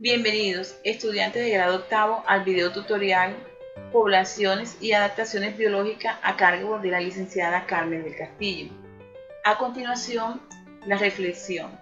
Bienvenidos, estudiantes de grado octavo, al video tutorial Poblaciones y adaptaciones biológicas a cargo de la licenciada Carmen del Castillo. A continuación, la reflexión.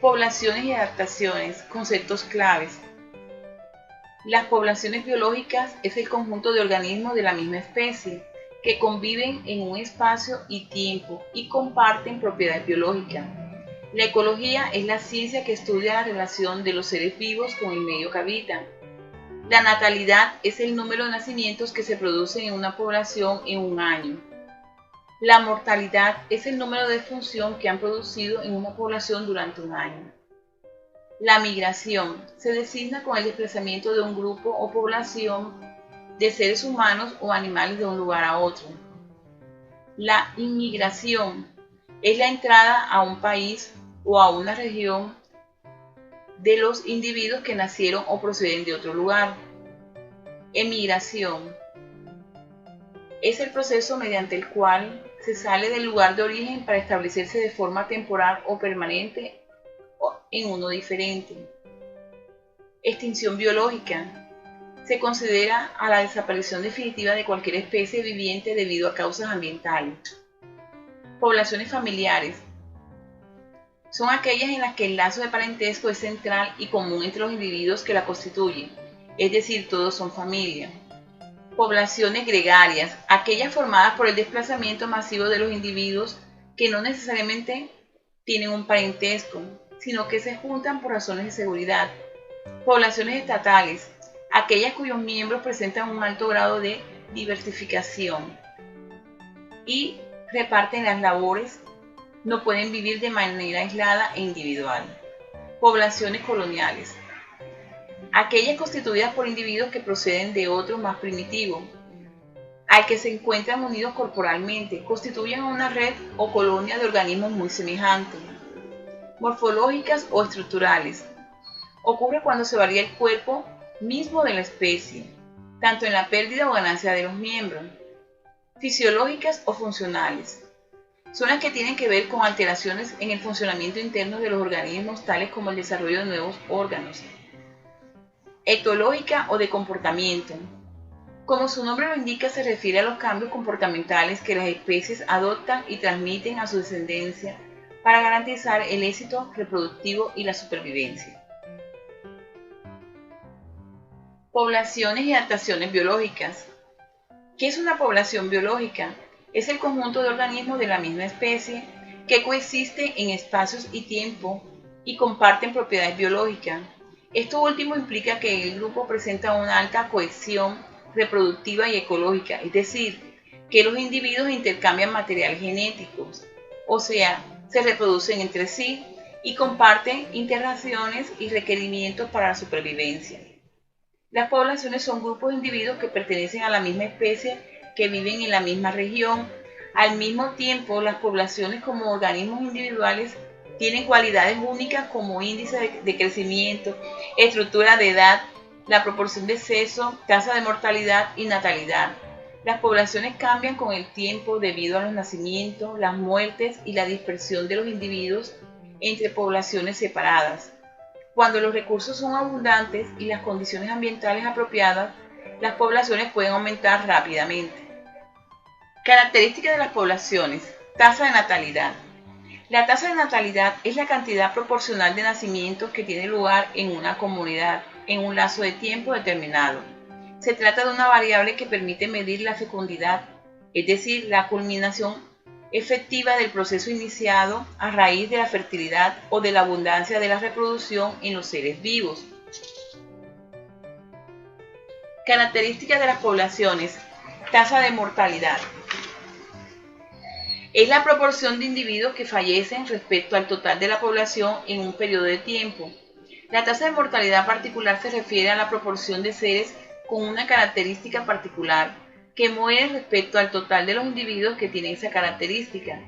Poblaciones y adaptaciones, conceptos claves. Las poblaciones biológicas es el conjunto de organismos de la misma especie que conviven en un espacio y tiempo y comparten propiedades biológicas. La ecología es la ciencia que estudia la relación de los seres vivos con el medio que habitan. La natalidad es el número de nacimientos que se producen en una población en un año. La mortalidad es el número de defunción que han producido en una población durante un año. La migración se designa con el desplazamiento de un grupo o población de seres humanos o animales de un lugar a otro. La inmigración es la entrada a un país o a una región de los individuos que nacieron o proceden de otro lugar. Emigración es el proceso mediante el cual se sale del lugar de origen para establecerse de forma temporal o permanente en uno diferente. Extinción biológica se considera a la desaparición definitiva de cualquier especie viviente debido a causas ambientales. Poblaciones familiares son aquellas en las que el lazo de parentesco es central y común entre los individuos que la constituyen, es decir, todos son familia. Poblaciones gregarias, aquellas formadas por el desplazamiento masivo de los individuos que no necesariamente tienen un parentesco, sino que se juntan por razones de seguridad. Poblaciones estatales, aquellas cuyos miembros presentan un alto grado de diversificación. y reparten las labores, no pueden vivir de manera aislada e individual. Poblaciones coloniales. Aquellas constituidas por individuos que proceden de otro más primitivo, al que se encuentran unidos corporalmente, constituyen una red o colonia de organismos muy semejantes, morfológicas o estructurales. Ocurre cuando se varía el cuerpo mismo de la especie, tanto en la pérdida o ganancia de los miembros, fisiológicas o funcionales. Son las que tienen que ver con alteraciones en el funcionamiento interno de los organismos, tales como el desarrollo de nuevos órganos. Etológica o de comportamiento. Como su nombre lo indica, se refiere a los cambios comportamentales que las especies adoptan y transmiten a su descendencia para garantizar el éxito reproductivo y la supervivencia. Poblaciones y adaptaciones biológicas. ¿Qué es una población biológica? Es el conjunto de organismos de la misma especie que coexisten en espacios y tiempo y comparten propiedades biológicas. Esto último implica que el grupo presenta una alta cohesión reproductiva y ecológica, es decir, que los individuos intercambian materiales genéticos, o sea, se reproducen entre sí y comparten interacciones y requerimientos para la supervivencia. Las poblaciones son grupos de individuos que pertenecen a la misma especie, que viven en la misma región. Al mismo tiempo, las poblaciones como organismos individuales tienen cualidades únicas como índice de crecimiento, estructura de edad, la proporción de sexo, tasa de mortalidad y natalidad. Las poblaciones cambian con el tiempo debido a los nacimientos, las muertes y la dispersión de los individuos entre poblaciones separadas. Cuando los recursos son abundantes y las condiciones ambientales apropiadas, las poblaciones pueden aumentar rápidamente. Características de las poblaciones. Tasa de natalidad. La tasa de natalidad es la cantidad proporcional de nacimientos que tiene lugar en una comunidad en un lazo de tiempo determinado. Se trata de una variable que permite medir la fecundidad, es decir, la culminación efectiva del proceso iniciado a raíz de la fertilidad o de la abundancia de la reproducción en los seres vivos. Características de las poblaciones. Tasa de mortalidad. Es la proporción de individuos que fallecen respecto al total de la población en un periodo de tiempo. La tasa de mortalidad particular se refiere a la proporción de seres con una característica particular que mueren respecto al total de los individuos que tienen esa característica.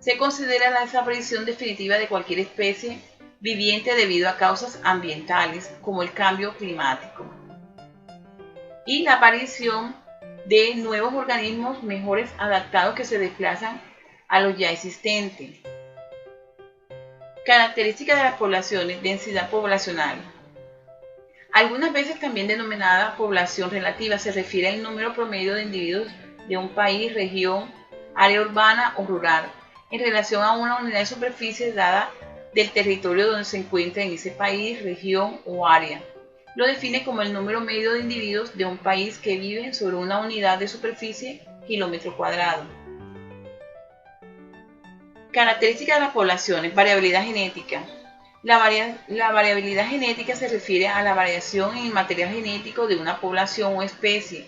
Se considera la desaparición definitiva de cualquier especie viviente debido a causas ambientales, como el cambio climático, y la aparición de nuevos organismos mejores adaptados que se desplazan a los ya existentes. Características de las poblaciones. Densidad poblacional. Algunas veces también denominada población relativa, se refiere al número promedio de individuos de un país, región, área urbana o rural, en relación a una unidad de superficie dada del territorio donde se encuentra en ese país, región o área. Lo define como el número medio de individuos de un país que viven sobre una unidad de superficie kilómetro cuadrado. Características de las poblaciones. Variabilidad genética. La variabilidad genética se refiere a la variación en el material genético de una población o especie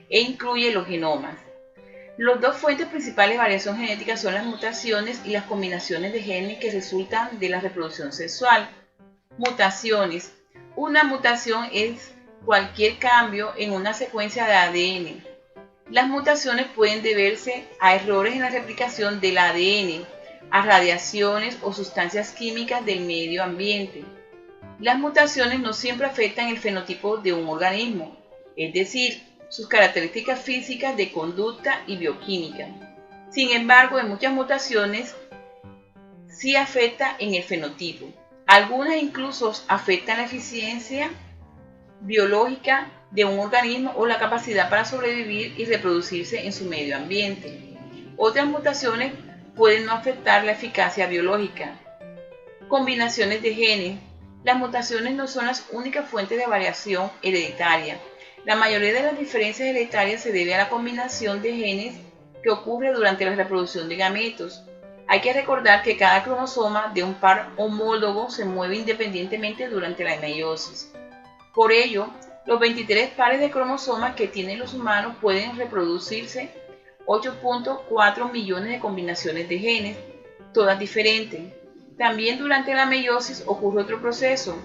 e incluye los genomas. Las dos fuentes principales de variación genética son las mutaciones y las combinaciones de genes que resultan de la reproducción sexual. Mutaciones. Una mutación es cualquier cambio en una secuencia de ADN. Las mutaciones pueden deberse a errores en la replicación del ADN, a radiaciones o sustancias químicas del medio ambiente. Las mutaciones no siempre afectan el fenotipo de un organismo, es decir, sus características físicas de conducta y bioquímica. Sin embargo, en muchas mutaciones sí afecta en el fenotipo. Algunas incluso afectan la eficiencia biológica de un organismo o la capacidad para sobrevivir y reproducirse en su medio ambiente. Otras mutaciones pueden no afectar la eficacia biológica. Combinaciones de genes. Las mutaciones no son las únicas fuentes de variación hereditaria. La mayoría de las diferencias hereditarias se debe a la combinación de genes que ocurre durante la reproducción de gametos. Hay que recordar que cada cromosoma de un par homólogo se mueve independientemente durante la meiosis. Por ello, los 23 pares de cromosomas que tienen los humanos pueden reproducirse 8.4 millones de combinaciones de genes, todas diferentes. También durante la meiosis ocurre otro proceso,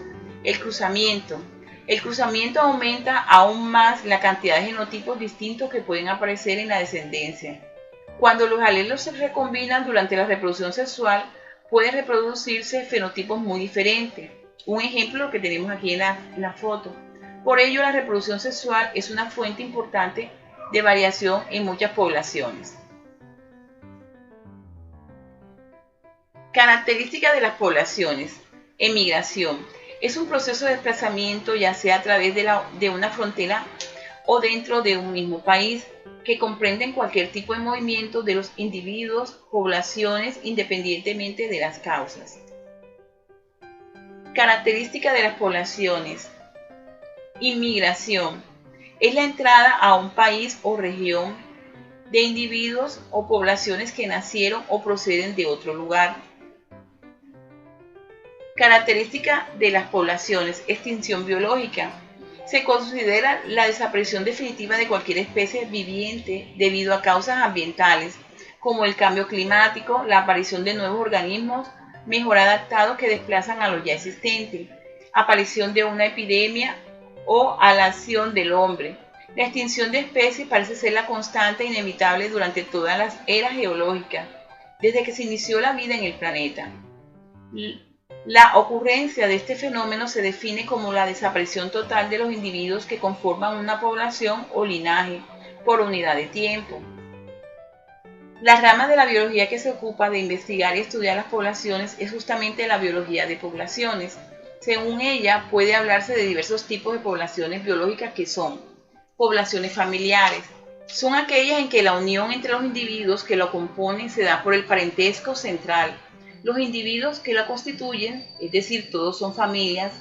el cruzamiento. El cruzamiento aumenta aún más la cantidad de genotipos distintos que pueden aparecer en la descendencia. Cuando los alelos se recombinan durante la reproducción sexual, pueden reproducirse fenotipos muy diferentes. Un ejemplo lo que tenemos aquí en la foto. Por ello, la reproducción sexual es una fuente importante de variación en muchas poblaciones. Características de las poblaciones. Emigración. Es un proceso de desplazamiento ya sea a través de una frontera o dentro de un mismo país, que comprenden cualquier tipo de movimiento de los individuos, poblaciones, independientemente de las causas. Características de las poblaciones. Inmigración. Es la entrada a un país o región de individuos o poblaciones que nacieron o proceden de otro lugar. Característica de las poblaciones. Extinción biológica. Se considera la desaparición definitiva de cualquier especie viviente debido a causas ambientales, como el cambio climático, la aparición de nuevos organismos mejor adaptados que desplazan a los ya existentes, aparición de una epidemia o a la acción del hombre. La extinción de especies parece ser la constante e inevitable durante todas las eras geológicas, desde que se inició la vida en el planeta. La ocurrencia de este fenómeno se define como la desaparición total de los individuos que conforman una población o linaje por unidad de tiempo. La rama de la biología que se ocupa de investigar y estudiar las poblaciones es justamente la biología de poblaciones. Según ella, puede hablarse de diversos tipos de poblaciones biológicas que son poblaciones familiares. Son aquellas en que la unión entre los individuos que lo componen se da por el parentesco central. Los individuos que la constituyen, es decir, todos son familias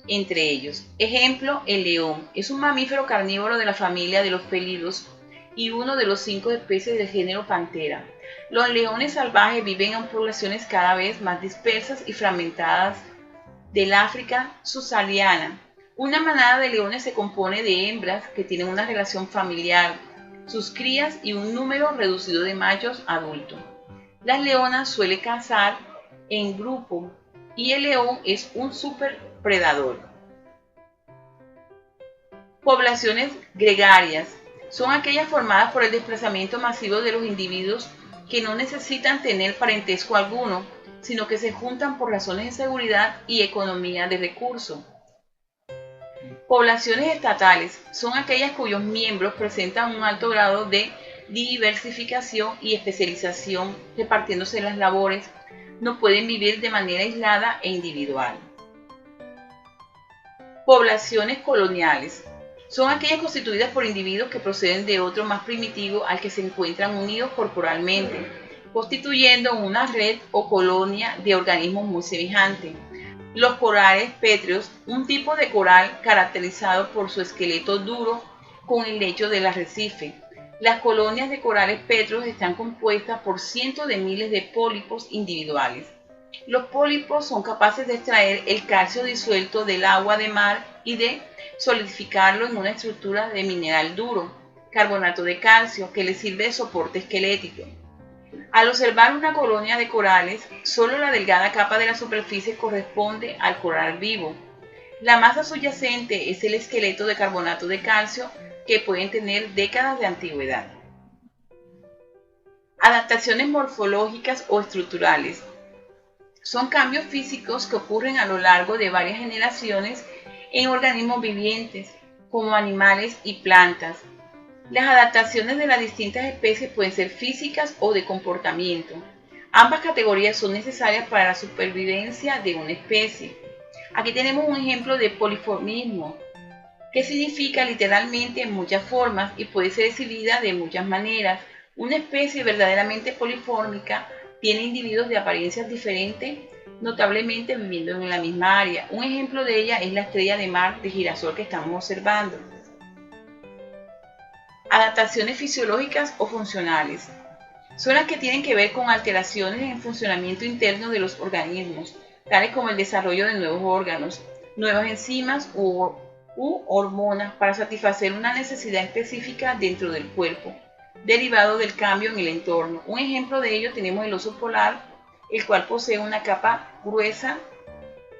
entre ellos. Ejemplo, el león es un mamífero carnívoro de la familia de los felidos y uno de los 5 especies del género Panthera. Los leones salvajes viven en poblaciones cada vez más dispersas y fragmentadas del África subsahariana. Una manada de leones se compone de hembras que tienen una relación familiar, sus crías y un número reducido de machos adultos. Las leonas suelen cazar en grupo y el león es un superpredador. Poblaciones gregarias son aquellas formadas por el desplazamiento masivo de los individuos que no necesitan tener parentesco alguno, sino que se juntan por razones de seguridad y economía de recursos. Poblaciones estatales son aquellas cuyos miembros presentan un alto grado de diversificación y especialización repartiéndose las labores, no pueden vivir de manera aislada e individual. Poblaciones coloniales son aquellas constituidas por individuos que proceden de otro más primitivo al que se encuentran unidos corporalmente, constituyendo una red o colonia de organismos muy semejantes. Los corales pétreos, un tipo de coral caracterizado por su esqueleto duro con el lecho del arrecife. Las colonias de corales pétreos están compuestas por cientos de miles de pólipos individuales. Los pólipos son capaces de extraer el calcio disuelto del agua de mar y de solidificarlo en una estructura de mineral duro, carbonato de calcio, que les sirve de soporte esquelético. Al observar una colonia de corales, solo la delgada capa de la superficie corresponde al coral vivo. La masa subyacente es el esqueleto de carbonato de calcio que pueden tener décadas de antigüedad. Adaptaciones morfológicas o estructurales. Son cambios físicos que ocurren a lo largo de varias generaciones en organismos vivientes, como animales y plantas. Las adaptaciones de las distintas especies pueden ser físicas o de comportamiento. Ambas categorías son necesarias para la supervivencia de una especie. Aquí tenemos un ejemplo de polimorfismo, que significa literalmente muchas formas y puede ser exhibida de muchas maneras. Una especie verdaderamente polifórmica tiene individuos de apariencias diferentes, notablemente viviendo en la misma área. Un ejemplo de ella es la estrella de mar de girasol que estamos observando. Adaptaciones fisiológicas o funcionales. Son las que tienen que ver con alteraciones en el funcionamiento interno de los organismos, tales como el desarrollo de nuevos órganos, nuevas enzimas u hormonas para satisfacer una necesidad específica dentro del cuerpo, derivado del cambio en el entorno. Un ejemplo de ello tenemos el oso polar, el cual posee una capa gruesa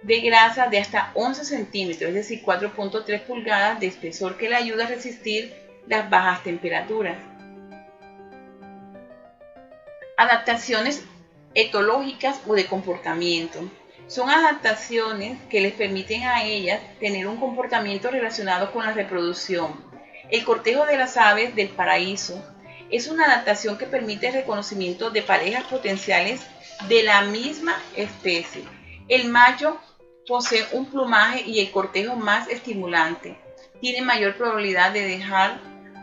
de grasa de hasta 11 centímetros, es decir, 4.3 pulgadas de espesor, que le ayuda a resistir las bajas temperaturas. Adaptaciones etológicas o de comportamiento. Son adaptaciones que les permiten a ellas tener un comportamiento relacionado con la reproducción. El cortejo de las aves del paraíso es una adaptación que permite el reconocimiento de parejas potenciales de la misma especie. El macho posee un plumaje y el cortejo más estimulante. Tiene mayor probabilidad de dejar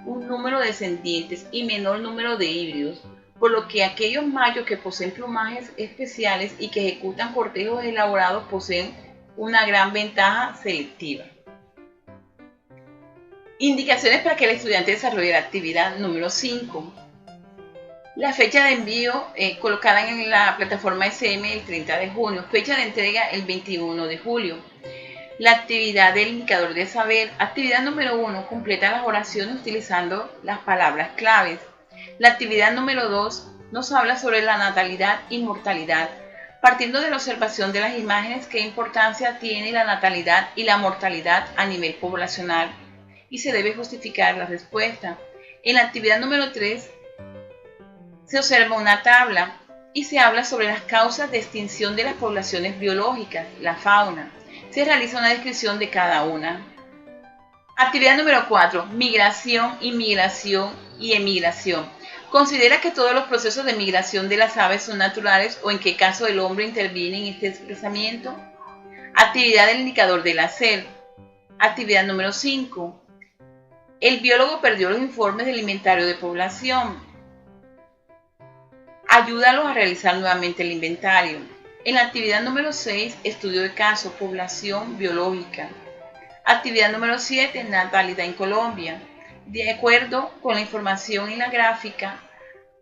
un número de descendientes y menor número de híbridos, por lo que aquellos machos que poseen plumajes especiales y que ejecutan cortejos elaborados poseen una gran ventaja selectiva. Indicaciones para que el estudiante desarrolle la actividad número 5. La fecha de envío colocada en la plataforma SM el 30 de junio, fecha de entrega el 21 de julio. La actividad del indicador de saber. Actividad número 1, completa las oraciones utilizando las palabras claves. La actividad número 2 nos habla sobre la natalidad y mortalidad. Partiendo de la observación de las imágenes, qué importancia tiene la natalidad y la mortalidad a nivel poblacional, y se debe justificar la respuesta. En la actividad número 3 se observa una tabla y se habla sobre las causas de extinción de las poblaciones biológicas, la fauna. Se realiza una descripción de cada una. Actividad número 4, migración, inmigración y emigración. Considera que todos los procesos de migración de las aves son naturales o en qué caso el hombre interviene en este desplazamiento. Actividad del indicador del hacer. Actividad número 5. El biólogo perdió los informes del inventario de población. Ayúdalos a realizar nuevamente el inventario. En la actividad número 6, estudio de caso, población biológica. Actividad número 7, natalidad en Colombia. De acuerdo con la información en la gráfica,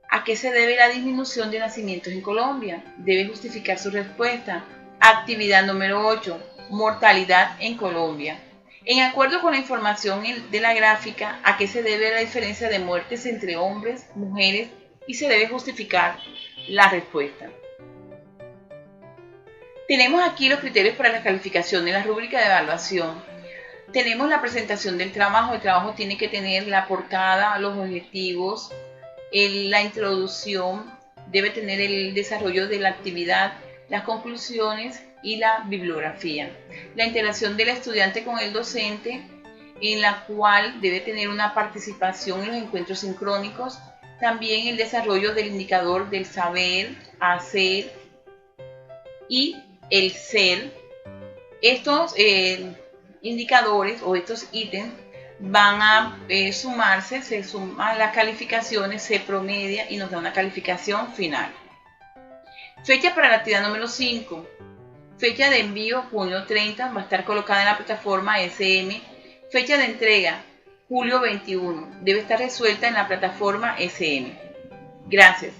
¿a qué se debe la disminución de nacimientos en Colombia? Debe justificar su respuesta. Actividad número 8, mortalidad en Colombia. En acuerdo con la información de la gráfica, ¿a qué se debe la diferencia de muertes entre hombres, mujeres? Y se debe justificar la respuesta. Tenemos aquí los criterios para la calificación de la rúbrica de evaluación. Tenemos la presentación del trabajo. El trabajo tiene que tener la portada, los objetivos, la introducción, debe tener el desarrollo de la actividad, las conclusiones y la bibliografía. La interacción del estudiante con el docente, en la cual debe tener una participación en los encuentros sincrónicos. También el desarrollo del indicador del saber, hacer y el ser. Estos indicadores o estos ítems van a sumarse, se suman las calificaciones, se promedia y nos da una calificación final. Fecha para la actividad número 5. Fecha de envío junio 30, va a estar colocada en la plataforma SM. Fecha de entrega julio 21, debe estar resuelta en la plataforma SM. Gracias.